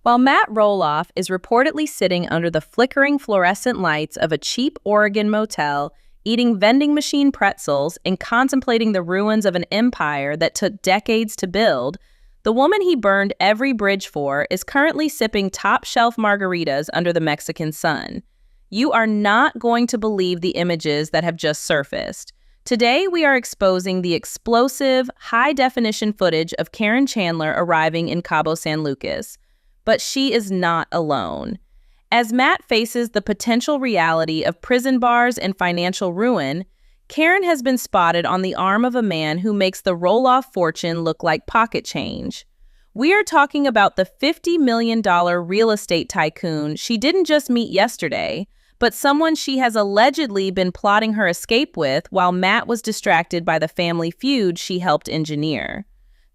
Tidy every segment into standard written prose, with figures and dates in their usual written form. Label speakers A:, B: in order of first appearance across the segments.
A: While Matt Roloff is reportedly sitting under the flickering fluorescent lights of a cheap Oregon motel, eating vending machine pretzels and contemplating the ruins of an empire that took decades to build, the woman he burned every bridge for is currently sipping top-shelf margaritas under the Mexican sun. You are not going to believe the images that have just surfaced. Today, we are exposing the explosive, high-definition footage of Caryn Chandler arriving in Cabo San Lucas. But she is not alone. As Matt faces the potential reality of prison bars and financial ruin, Caryn has been spotted on the arm of a man who makes the Roloff fortune look like pocket change. We are talking about the $50 million real estate tycoon she didn't just meet yesterday, but someone she has allegedly been plotting her escape with while Matt was distracted by the family feud she helped engineer.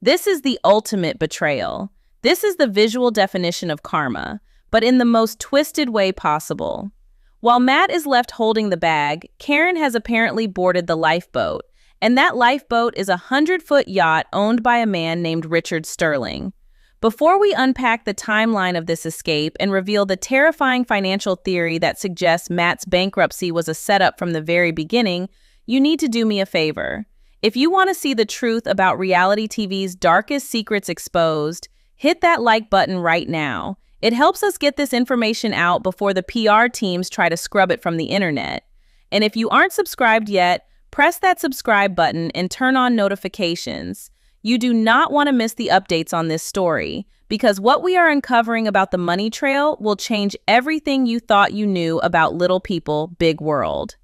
A: This is the ultimate betrayal. This is the visual definition of karma, but in the most twisted way possible. While Matt is left holding the bag, Caryn has apparently boarded the lifeboat, and that lifeboat is a 100-foot yacht owned by a man named Richard Sterling. Before we unpack the timeline of this escape and reveal the terrifying financial theory that suggests Matt's bankruptcy was a setup from the very beginning, you need to do me a favor. If you want to see the truth about reality TV's darkest secrets exposed, hit that like button right now. It helps us get this information out before the PR teams try to scrub it from the internet. And if you aren't subscribed yet, press that subscribe button and turn on notifications. You do not want to miss the updates on this story, because what we are uncovering about the money trail will change everything you thought you knew about Little People, Big World.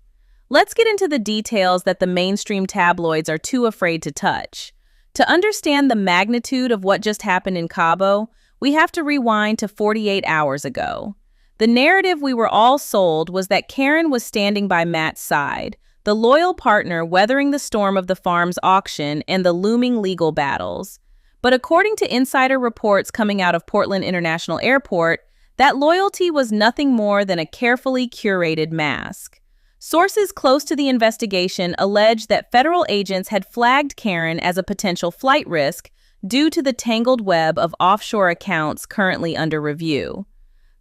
A: Let's get into the details that the mainstream tabloids are too afraid to touch. To understand the magnitude of what just happened in Cabo, we have to rewind to 48 hours ago. The narrative we were all sold was that Caryn was standing by Matt's side, the loyal partner weathering the storm of the farm's auction and the looming legal battles. But according to insider reports coming out of Portland International Airport, that loyalty was nothing more than a carefully curated mask. Sources close to the investigation allege that federal agents had flagged Caryn as a potential flight risk due to the tangled web of offshore accounts currently under review.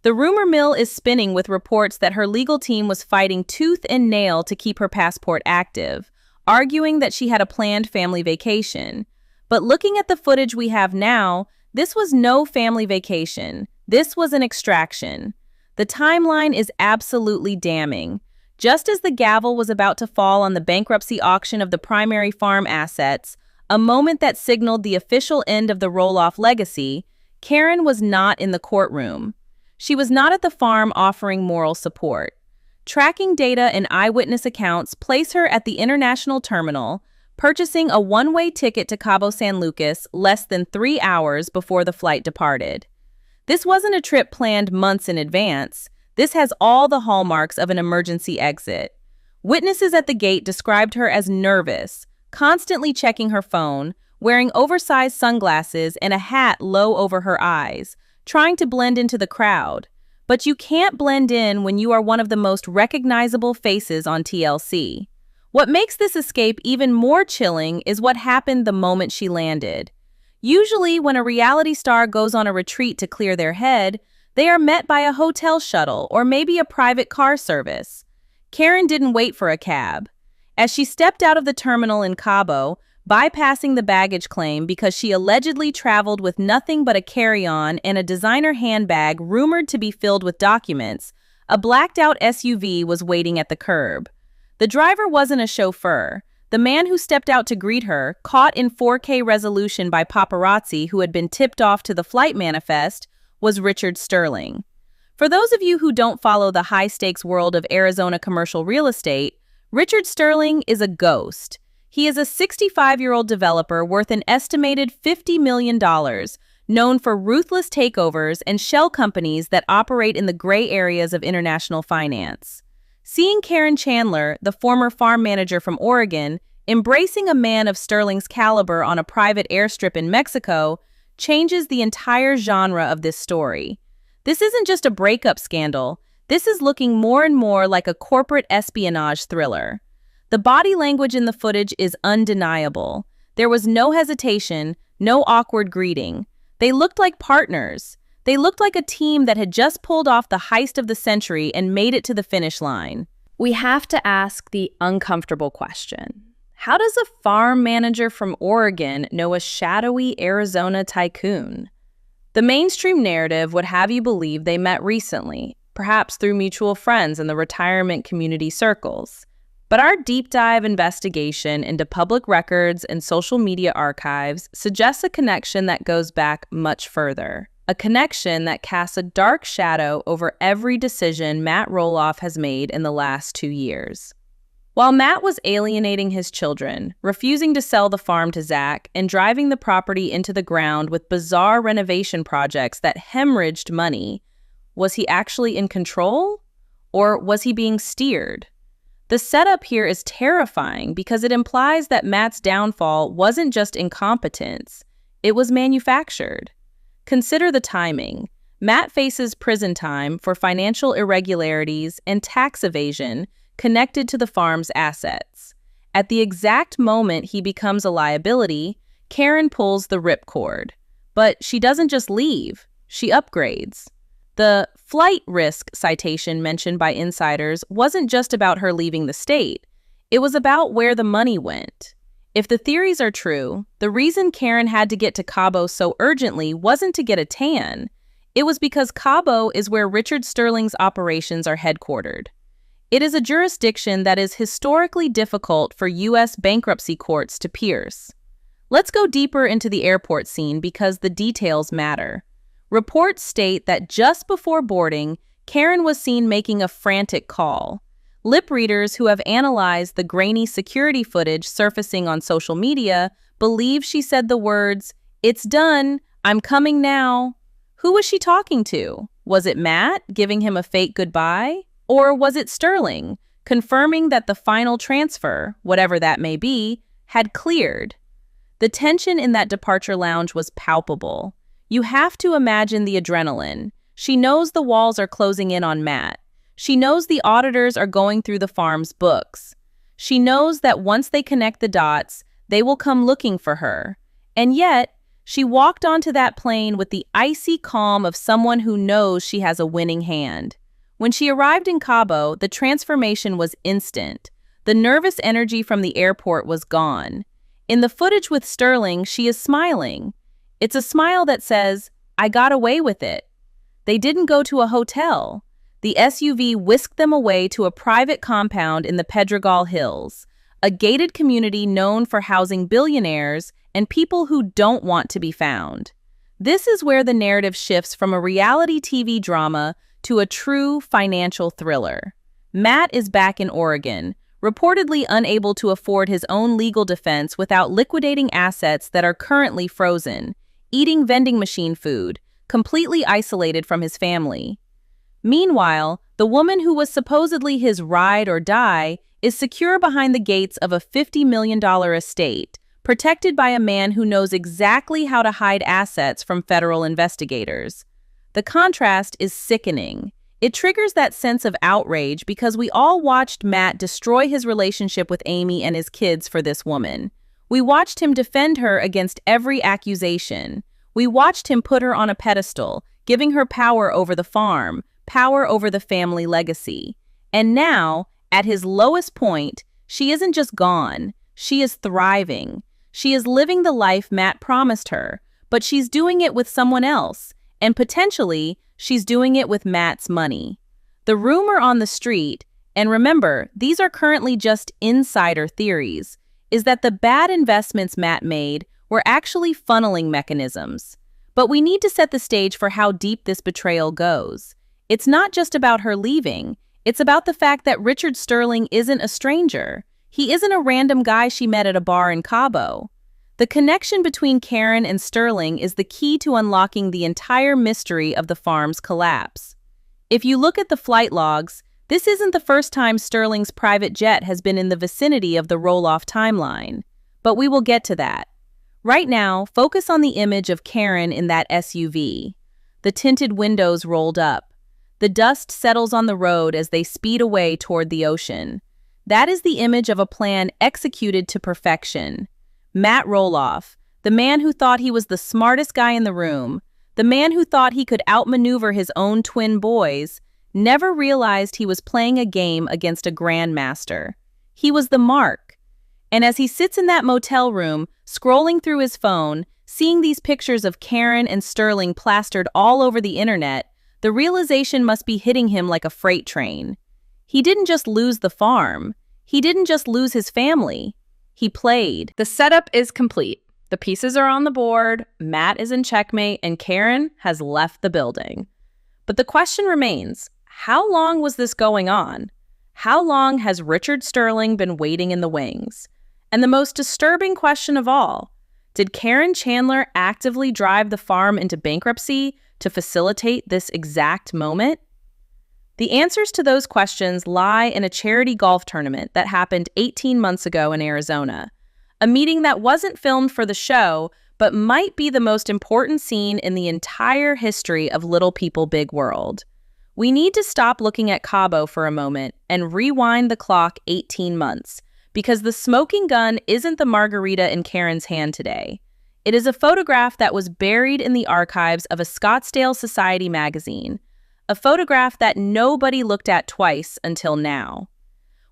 A: The rumor mill is spinning with reports that her legal team was fighting tooth and nail to keep her passport active, arguing that she had a planned family vacation. But looking at the footage we have now, this was no family vacation. This was an extraction. The timeline is absolutely damning. Just as the gavel was about to fall on the bankruptcy auction of the primary farm assets, a moment that signaled the official end of the Roloff legacy, Caryn was not in the courtroom. She was not at the farm offering moral support. Tracking data and eyewitness accounts place her at the international terminal, purchasing a one-way ticket to Cabo San Lucas less than 3 hours before the flight departed. This wasn't a trip planned months in advance. This has all the hallmarks of an emergency exit. Witnesses at the gate described her as nervous, constantly checking her phone, wearing oversized sunglasses and a hat low over her eyes, trying to blend into the crowd. But you can't blend in when you are one of the most recognizable faces on TLC. What makes this escape even more chilling is what happened the moment she landed. Usually, when a reality star goes on a retreat to clear their head, they are met by a hotel shuttle or maybe a private car service. Caryn didn't wait for a cab. As she stepped out of the terminal in Cabo, bypassing the baggage claim because she allegedly traveled with nothing but a carry-on and a designer handbag rumored to be filled with documents, a blacked-out SUV was waiting at the curb. The driver wasn't a chauffeur. The man who stepped out to greet her, caught in 4K resolution by paparazzi who had been tipped off to the flight manifest, was Richard Sterling. For those of you who don't follow the high-stakes world of Arizona commercial real estate, Richard Sterling is a ghost. He is a 65-year-old developer worth an estimated $50 million, known for ruthless takeovers and shell companies that operate in the gray areas of international finance. Seeing Caryn Chandler, the former farm manager from Oregon, embracing a man of Sterling's caliber on a private airstrip in Mexico changes the entire genre of this story. This isn't just a breakup scandal. This is looking more and more like a corporate espionage thriller. The body language in the footage is undeniable. There was no hesitation, no awkward greeting. They looked like partners. They looked like a team that had just pulled off the heist of the century and made it to the finish line. We have to ask the uncomfortable question. How does a farm manager from Oregon know a shadowy Arizona tycoon? The mainstream narrative would have you believe they met recently, perhaps through mutual friends in the retirement community circles. But our deep dive investigation into public records and social media archives suggests a connection that goes back much further. A connection that casts a dark shadow over every decision Matt Roloff has made in the last 2 years. While Matt was alienating his children, refusing to sell the farm to Zach, and driving the property into the ground with bizarre renovation projects that hemorrhaged money, was he actually in control? Or was he being steered? The setup here is terrifying because it implies that Matt's downfall wasn't just incompetence, it was manufactured. Consider the timing. Matt faces prison time for financial irregularities and tax evasion connected to the farm's assets. At the exact moment he becomes a liability, Caryn pulls the ripcord. But she doesn't just leave, she upgrades. The flight risk citation mentioned by insiders wasn't just about her leaving the state. It was about where the money went. If the theories are true, the reason Caryn had to get to Cabo so urgently wasn't to get a tan. It was because Cabo is where Richard Sterling's operations are headquartered. It is a jurisdiction that is historically difficult for U.S. bankruptcy courts to pierce. Let's go deeper into the airport scene because the details matter. Reports state that just before boarding, Caryn was seen making a frantic call. Lip readers who have analyzed the grainy security footage surfacing on social media believe she said the words, "It's done, I'm coming now." Who was she talking to? Was it Matt, giving him a fake goodbye? Or was it Sterling, confirming that the final transfer, whatever that may be, had cleared? The tension in that departure lounge was palpable. You have to imagine the adrenaline. She knows the walls are closing in on Matt. She knows the auditors are going through the farm's books. She knows that once they connect the dots, they will come looking for her. And yet, she walked onto that plane with the icy calm of someone who knows she has a winning hand. When she arrived in Cabo, the transformation was instant. The nervous energy from the airport was gone. In the footage with Sterling, she is smiling. It's a smile that says, "I got away with it." They didn't go to a hotel. The SUV whisked them away to a private compound in the Pedregal Hills, a gated community known for housing billionaires and people who don't want to be found. This is where the narrative shifts from a reality TV drama to a true financial thriller. Matt is back in Oregon, reportedly unable to afford his own legal defense without liquidating assets that are currently frozen, eating vending machine food, completely isolated from his family. Meanwhile, the woman who was supposedly his ride or die is secure behind the gates of a $50 million estate, protected by a man who knows exactly how to hide assets from federal investigators. The contrast is sickening. It triggers that sense of outrage because we all watched Matt destroy his relationship with Amy and his kids for this woman. We watched him defend her against every accusation. We watched him put her on a pedestal, giving her power over the farm, power over the family legacy. And now, at his lowest point, she isn't just gone, she is thriving. She is living the life Matt promised her, but she's doing it with someone else, and potentially, she's doing it with Matt's money. The rumor on the street, and remember, these are currently just insider theories, is that the bad investments Matt made were actually funneling mechanisms. But we need to set the stage for how deep this betrayal goes. It's not just about her leaving, it's about the fact that Richard Sterling isn't a stranger. He isn't a random guy she met at a bar in Cabo. The connection between Caryn and Sterling is the key to unlocking the entire mystery of the farm's collapse. If you look at the flight logs, this isn't the first time Sterling's private jet has been in the vicinity of the Roloff timeline. But we will get to that. Right now, focus on the image of Caryn in that SUV. The tinted windows rolled up. The dust settles on the road as they speed away toward the ocean. That is the image of a plan executed to perfection. Matt Roloff, the man who thought he was the smartest guy in the room, the man who thought he could outmaneuver his own twin boys, never realized he was playing a game against a grandmaster. He was the mark. And as he sits in that motel room, scrolling through his phone, seeing these pictures of Caryn and Sterling plastered all over the internet, the realization must be hitting him like a freight train. He didn't just lose the farm. He didn't just lose his family. He played. The setup is complete. The pieces are on the board, Matt is in checkmate, and Caryn has left the building. But the question remains, how long was this going on? How long has Richard Sterling been waiting in the wings? And the most disturbing question of all, did Caryn Chandler actively drive the farm into bankruptcy to facilitate this exact moment? The answers to those questions lie in a charity golf tournament that happened 18 months ago in Arizona. A meeting that wasn't filmed for the show, but might be the most important scene in the entire history of Little People Big World. We need to stop looking at Cabo for a moment and rewind the clock 18 months, because the smoking gun isn't the margarita in Caryn's hand today. It is a photograph that was buried in the archives of a Scottsdale Society magazine, a photograph that nobody looked at twice until now.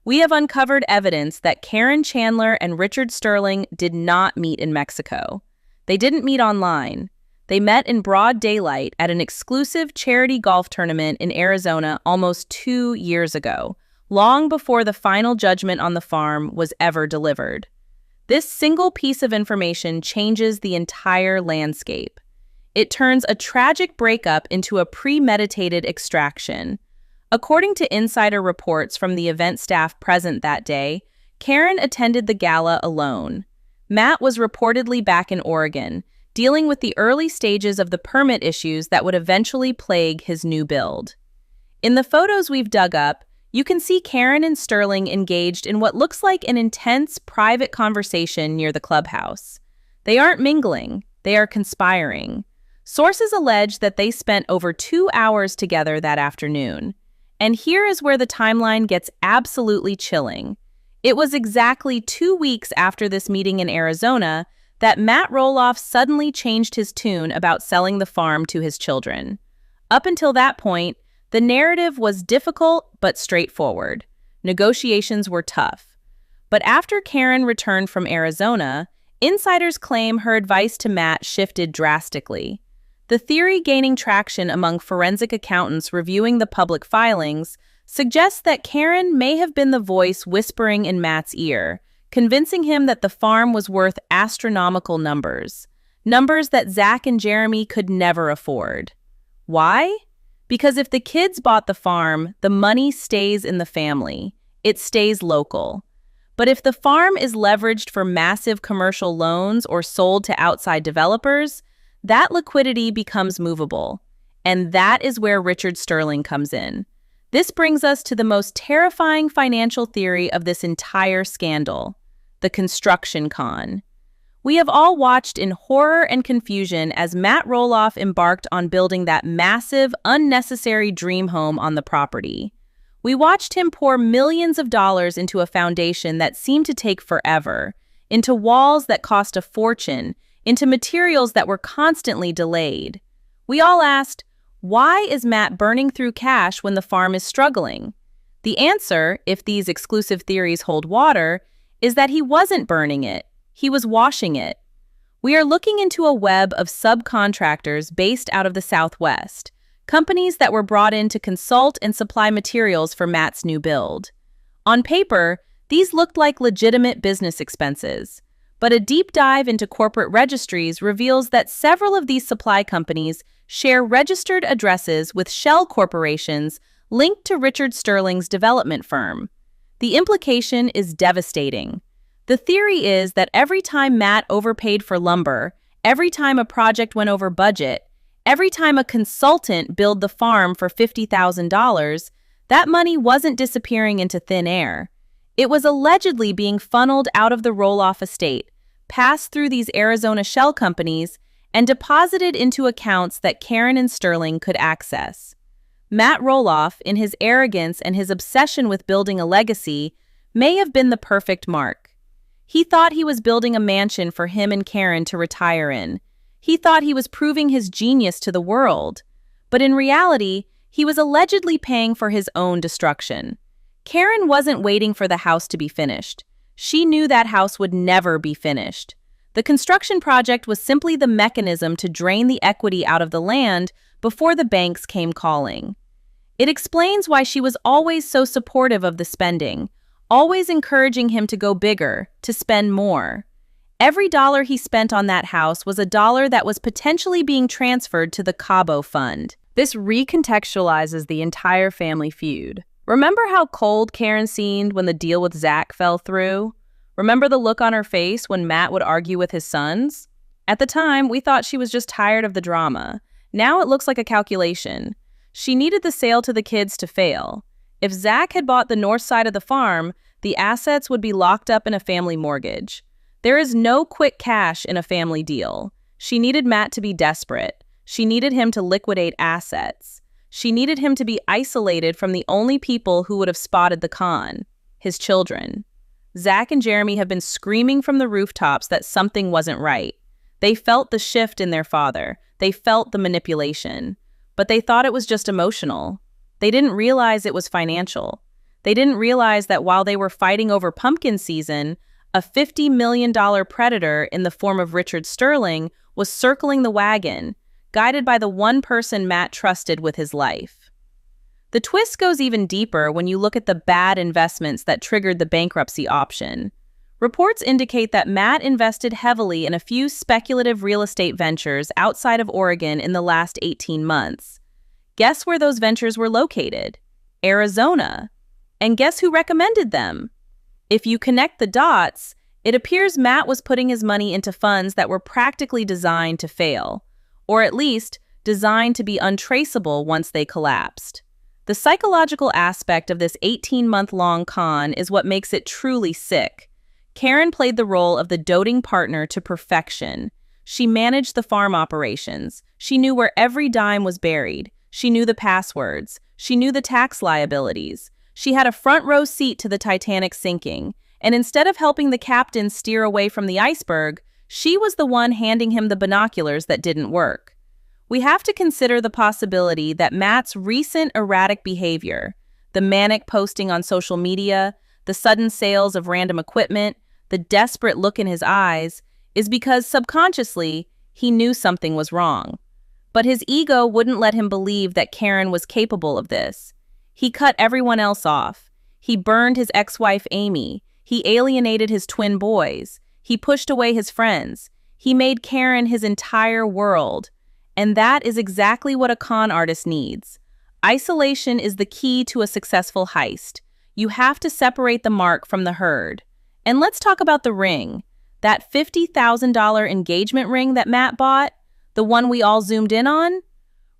A: We have uncovered evidence that Caryn Chandler and Richard Sterling did not meet in Mexico. They didn't meet online. They met in broad daylight at an exclusive charity golf tournament in Arizona almost 2 years ago, long before the final judgment on the farm was ever delivered. This single piece of information changes the entire landscape. It turns a tragic breakup into a premeditated extraction. According to insider reports from the event staff present that day, Caryn attended the gala alone. Matt was reportedly back in Oregon, dealing with the early stages of the permit issues that would eventually plague his new build. In the photos we've dug up, you can see Caryn and Sterling engaged in what looks like an intense, private conversation near the clubhouse. They aren't mingling, they are conspiring. Sources allege that they spent over 2 hours together that afternoon. And here is where the timeline gets absolutely chilling. It was exactly 2 weeks after this meeting in Arizona that Matt Roloff suddenly changed his tune about selling the farm to his children. Up until that point, the narrative was difficult but straightforward. Negotiations were tough. But after Caryn returned from Arizona, insiders claim her advice to Matt shifted drastically. The theory gaining traction among forensic accountants reviewing the public filings suggests that Caryn may have been the voice whispering in Matt's ear, convincing him that the farm was worth astronomical numbers that Zach and Jeremy could never afford. Why? Because if the kids bought the farm, the money stays in the family. It stays local. But if the farm is leveraged for massive commercial loans or sold to outside developers, that liquidity becomes movable. And that is where Richard Sterling comes in. This brings us to the most terrifying financial theory of this entire scandal, the construction con. We have all watched in horror and confusion as Matt Roloff embarked on building that massive, unnecessary dream home on the property. We watched him pour millions of dollars into a foundation that seemed to take forever, into walls that cost a fortune, into materials that were constantly delayed. We all asked, why is Matt burning through cash when the farm is struggling? The answer, if these exclusive theories hold water, is that he wasn't burning it. He was washing it. We are looking into a web of subcontractors based out of the Southwest, companies that were brought in to consult and supply materials for Matt's new build. On paper, these looked like legitimate business expenses. But a deep dive into corporate registries reveals that several of these supply companies share registered addresses with shell corporations linked to Richard Sterling's development firm. The implication is devastating. The theory is that every time Matt overpaid for lumber, every time a project went over budget, every time a consultant billed the farm for $50,000, that money wasn't disappearing into thin air. It was allegedly being funneled out of the Roloff estate, passed through these Arizona shell companies, and deposited into accounts that Caryn and Sterling could access. Matt Roloff, in his arrogance and his obsession with building a legacy, may have been the perfect mark. He thought he was building a mansion for him and Caryn to retire in. He thought he was proving his genius to the world. But in reality, he was allegedly paying for his own destruction. Caryn wasn't waiting for the house to be finished. She knew that house would never be finished. The construction project was simply the mechanism to drain the equity out of the land before the banks came calling. It explains why she was always so supportive of the spending, always encouraging him to go bigger, to spend more. Every dollar he spent on that house was a dollar that was potentially being transferred to the Cabo Fund. This recontextualizes the entire family feud. Remember how cold Caryn seemed when the deal with Zach fell through? Remember the look on her face when Matt would argue with his sons? At the time, we thought she was just tired of the drama. Now it looks like a calculation. She needed the sale to the kids to fail. If Zach had bought the north side of the farm, the assets would be locked up in a family mortgage. There is no quick cash in a family deal. She needed Matt to be desperate. She needed him to liquidate assets. She needed him to be isolated from the only people who would have spotted the con, his children. Zach and Jeremy have been screaming from the rooftops that something wasn't right. They felt the shift in their father. They felt the manipulation. But they thought it was just emotional. They didn't realize it was financial. They didn't realize that while they were fighting over pumpkin season, a $50 million predator in the form of Richard Sterling was circling the wagon, guided by the one person Matt trusted with his life. The twist goes even deeper when you look at the bad investments that triggered the bankruptcy option. Reports indicate that Matt invested heavily in a few speculative real estate ventures outside of Oregon in the last 18 months. Guess where those ventures were located? Arizona. And guess who recommended them? If you connect the dots, it appears Matt was putting his money into funds that were practically designed to fail, or at least designed to be untraceable once they collapsed. The psychological aspect of this 18-month-long con is what makes it truly sick. Caryn played the role of the doting partner to perfection. She managed the farm operations. She knew where every dime was buried. She knew the passwords. She knew the tax liabilities. She had a front-row seat to the Titanic sinking, and instead of helping the captain steer away from the iceberg, she was the one handing him the binoculars that didn't work. We have to consider the possibility that Matt's recent erratic behavior, the manic posting on social media, the sudden sales of random equipment, the desperate look in his eyes, is because subconsciously he knew something was wrong. But his ego wouldn't let him believe that Caryn was capable of this. He cut everyone else off. He burned his ex-wife Amy. He alienated his twin boys. He pushed away his friends. He made Caryn his entire world. And that is exactly what a con artist needs. Isolation is the key to a successful heist. You have to separate the mark from the herd. And let's talk about the ring. That $50,000 engagement ring that Matt bought, the one we all zoomed in on?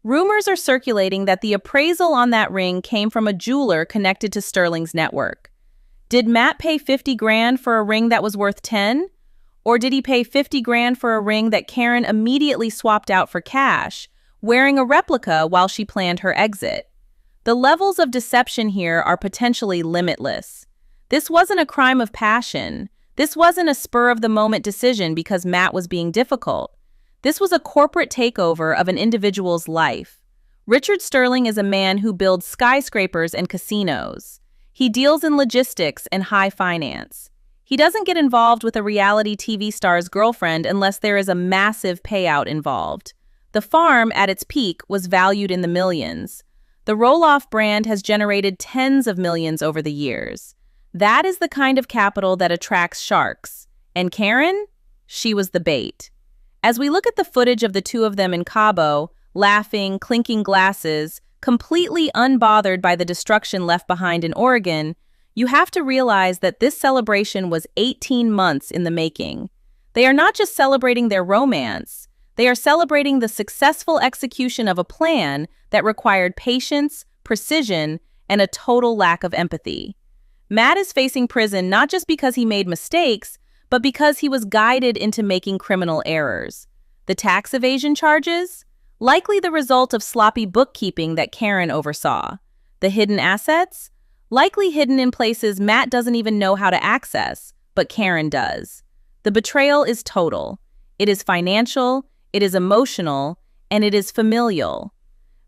A: Rumors are circulating that the appraisal on that ring came from a jeweler connected to Sterling's network. Did Matt pay 50 grand for a ring that was worth 10? Or did he pay 50 grand for a ring that Caryn immediately swapped out for cash, wearing a replica while she planned her exit? The levels of deception here are potentially limitless. This wasn't a crime of passion. This wasn't a spur-of-the-moment decision because Matt was being difficult. This was a corporate takeover of an individual's life. Richard Sterling is a man who builds skyscrapers and casinos. He deals in logistics and high finance. He doesn't get involved with a reality TV star's girlfriend unless there is a massive payout involved. The farm, at its peak, was valued in the millions. The Roloff brand has generated tens of millions over the years. That is the kind of capital that attracts sharks. And Caryn? She was the bait. As we look at the footage of the two of them in Cabo, laughing, clinking glasses, completely unbothered by the destruction left behind in Oregon, you have to realize that this celebration was 18 months in the making. They are not just celebrating their romance, they are celebrating the successful execution of a plan that required patience, precision, and a total lack of empathy. Matt is facing prison not just because he made mistakes, but because he was guided into making criminal errors. The tax evasion charges? Likely the result of sloppy bookkeeping that Caryn oversaw. The hidden assets? Likely hidden in places Matt doesn't even know how to access, but Caryn does. The betrayal is total. It is financial, it is emotional, and it is familial.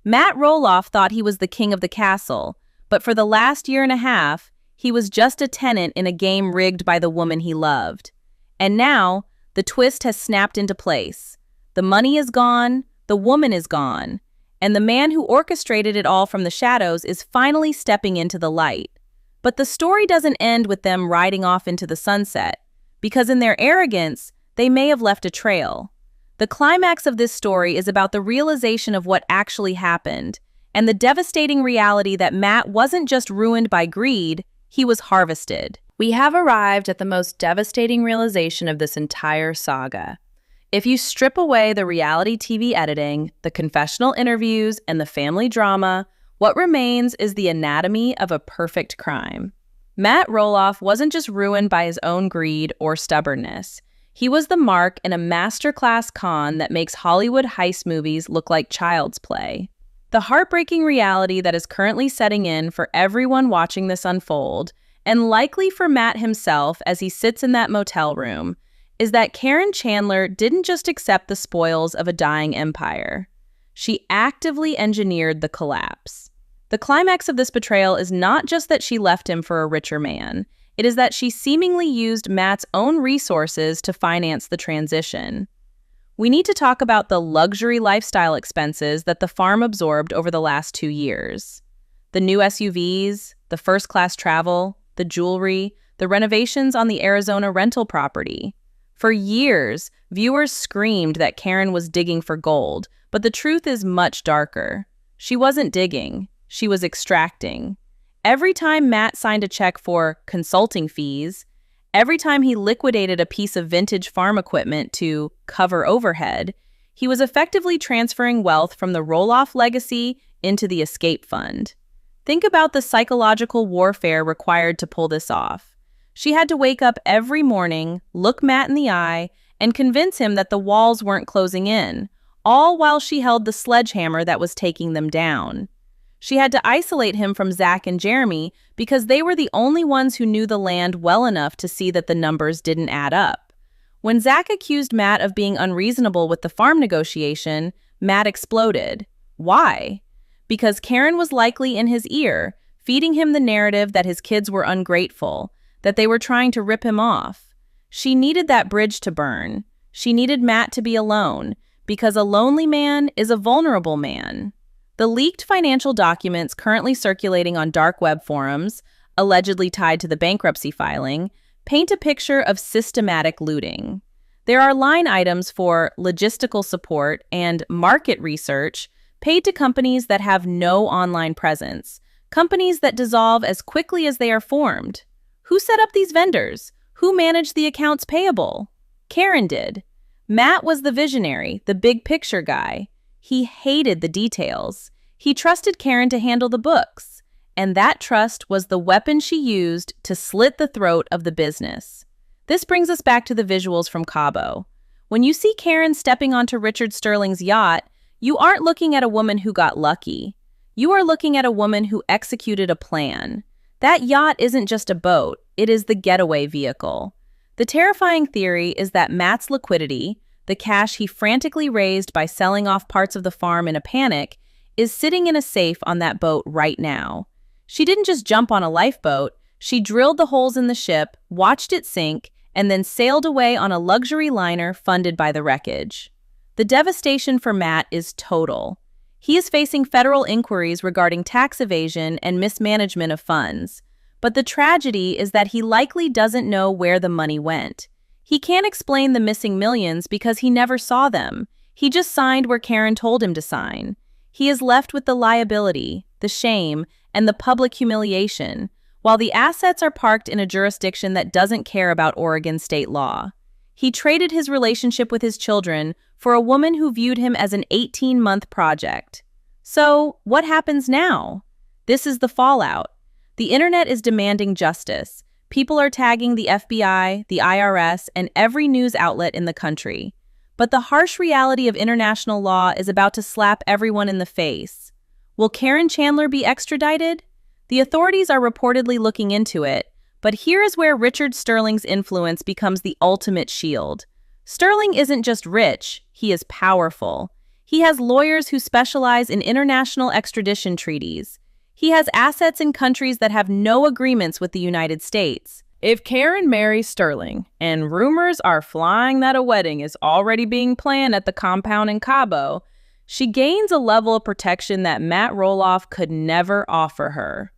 A: Matt Roloff thought he was the king of the castle, but for the last year and a half, he was just a tenant in a game rigged by the woman he loved. And now, the twist has snapped into place. The money is gone, the woman is gone, and the man who orchestrated it all from the shadows is finally stepping into the light. But the story doesn't end with them riding off into the sunset, because in their arrogance, they may have left a trail. The climax of this story is about the realization of what actually happened, and the devastating reality that Matt wasn't just ruined by greed, he was harvested. We have arrived at the most devastating realization of this entire saga. If you strip away the reality TV editing, the confessional interviews, and the family drama, what remains is the anatomy of a perfect crime. Matt Roloff wasn't just ruined by his own greed or stubbornness. He was the mark in a masterclass con that makes Hollywood heist movies look like child's play. The heartbreaking reality that is currently setting in for everyone watching this unfold, and likely for Matt himself as he sits in that motel room, is that Caryn Chandler didn't just accept the spoils of a dying empire. She actively engineered the collapse. The climax of this betrayal is not just that she left him for a richer man. It is that she seemingly used Matt's own resources to finance the transition. We need to talk about the luxury lifestyle expenses that the farm absorbed over the last 2 years. The new SUVs, the first-class travel, the jewelry, the renovations on the Arizona rental property. For years, viewers screamed that Caryn was digging for gold, but the truth is much darker. She wasn't digging, she was extracting. Every time Matt signed a check for consulting fees, every time he liquidated a piece of vintage farm equipment to cover overhead, he was effectively transferring wealth from the Roloff legacy into the escape fund. Think about the psychological warfare required to pull this off. She had to wake up every morning, look Matt in the eye, and convince him that the walls weren't closing in, all while she held the sledgehammer that was taking them down. She had to isolate him from Zach and Jeremy because they were the only ones who knew the land well enough to see that the numbers didn't add up. When Zach accused Matt of being unreasonable with the farm negotiation, Matt exploded. Why? Because Caryn was likely in his ear, feeding him the narrative that his kids were ungrateful, that they were trying to rip him off. She needed that bridge to burn. She needed Matt to be alone, because a lonely man is a vulnerable man. The leaked financial documents currently circulating on dark web forums, allegedly tied to the bankruptcy filing, paint a picture of systematic looting. There are line items for logistical support and market research paid to companies that have no online presence, companies that dissolve as quickly as they are formed. Who set up these vendors? Who managed the accounts payable? Caryn did. Matt was the visionary, the big picture guy. He hated the details. He trusted Caryn to handle the books, and that trust was the weapon she used to slit the throat of the business. This brings us back to the visuals from Cabo. When you see Caryn stepping onto Richard Sterling's yacht, you aren't looking at a woman who got lucky. You are looking at a woman who executed a plan. That yacht isn't just a boat, it is the getaway vehicle. The terrifying theory is that Matt's liquidity, the cash he frantically raised by selling off parts of the farm in a panic, is sitting in a safe on that boat right now. She didn't just jump on a lifeboat, she drilled the holes in the ship, watched it sink, and then sailed away on a luxury liner funded by the wreckage. The devastation for Matt is total. He is facing federal inquiries regarding tax evasion and mismanagement of funds. But the tragedy is that he likely doesn't know where the money went. He can't explain the missing millions because he never saw them. He just signed where Caryn told him to sign. He is left with the liability, the shame, and the public humiliation, while the assets are parked in a jurisdiction that doesn't care about Oregon state law. He traded his relationship with his children for a woman who viewed him as an 18-month project. So, what happens now? This is the fallout. The internet is demanding justice. People are tagging the FBI, the IRS, and every news outlet in the country. But the harsh reality of international law is about to slap everyone in the face. Will Caryn Chandler be extradited? The authorities are reportedly looking into it, but here is where Richard Sterling's influence becomes the ultimate shield. Sterling isn't just rich, he is powerful. He has lawyers who specialize in international extradition treaties. He has assets in countries that have no agreements with the United States. If Caryn marries Sterling, and rumors are flying that a wedding is already being planned at the compound in Cabo, she gains a level of protection that Matt Roloff could never offer her.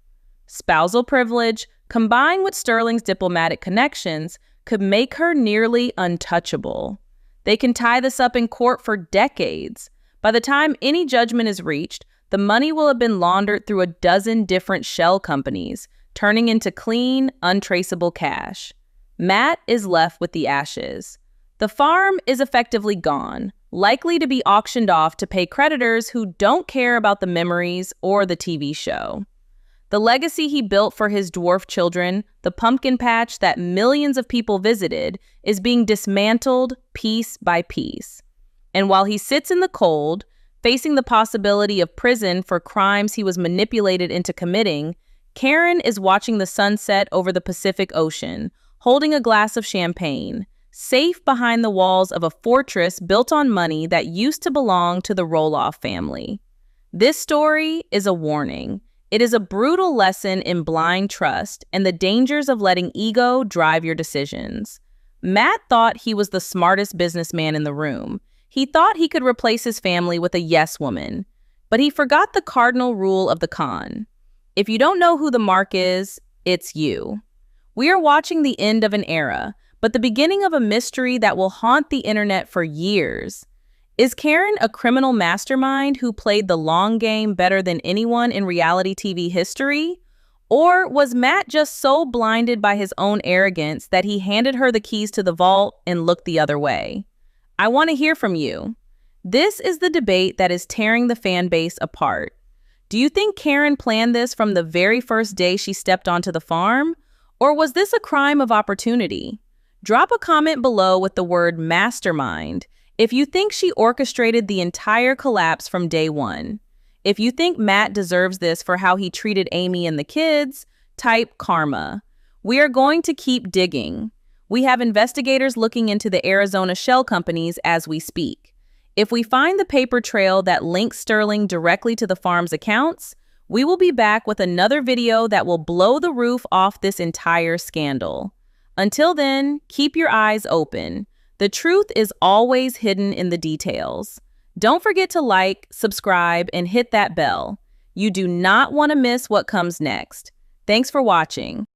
A: Spousal privilege, combined with Sterling's diplomatic connections, could make her nearly untouchable. They can tie this up in court for decades. By the time any judgment is reached, the money will have been laundered through a dozen different shell companies, turning into clean, untraceable cash. Matt is left with the ashes. The farm is effectively gone, likely to be auctioned off to pay creditors who don't care about the memories or the TV show. The legacy he built for his dwarf children, the pumpkin patch that millions of people visited, is being dismantled piece by piece. And while he sits in the cold, facing the possibility of prison for crimes he was manipulated into committing, Caryn is watching the sunset over the Pacific Ocean, holding a glass of champagne, safe behind the walls of a fortress built on money that used to belong to the Roloff family. This story is a warning. It is a brutal lesson in blind trust and the dangers of letting ego drive your decisions. Matt thought he was the smartest businessman in the room. He thought he could replace his family with a yes woman, but he forgot the cardinal rule of the con. If you don't know who the mark is, it's you. We are watching the end of an era, but the beginning of a mystery that will haunt the internet for years. Is Caryn a criminal mastermind who played the long game better than anyone in reality TV history? Or was Matt just so blinded by his own arrogance that he handed her the keys to the vault and looked the other way? I want to hear from you. This is the debate that is tearing the fan base apart. Do you think Caryn planned this from the very first day she stepped onto the farm? Or was this a crime of opportunity? Drop a comment below with the word mastermind if you think she orchestrated the entire collapse from day one. If you think Matt deserves this for how he treated Amy and the kids, type karma. We are going to keep digging. We have investigators looking into the Arizona shell companies as we speak. If we find the paper trail that links Sterling directly to the farm's accounts, we will be back with another video that will blow the roof off this entire scandal. Until then, keep your eyes open. The truth is always hidden in the details. Don't forget to like, subscribe, and hit that bell. You do not want to miss what comes next. Thanks for watching.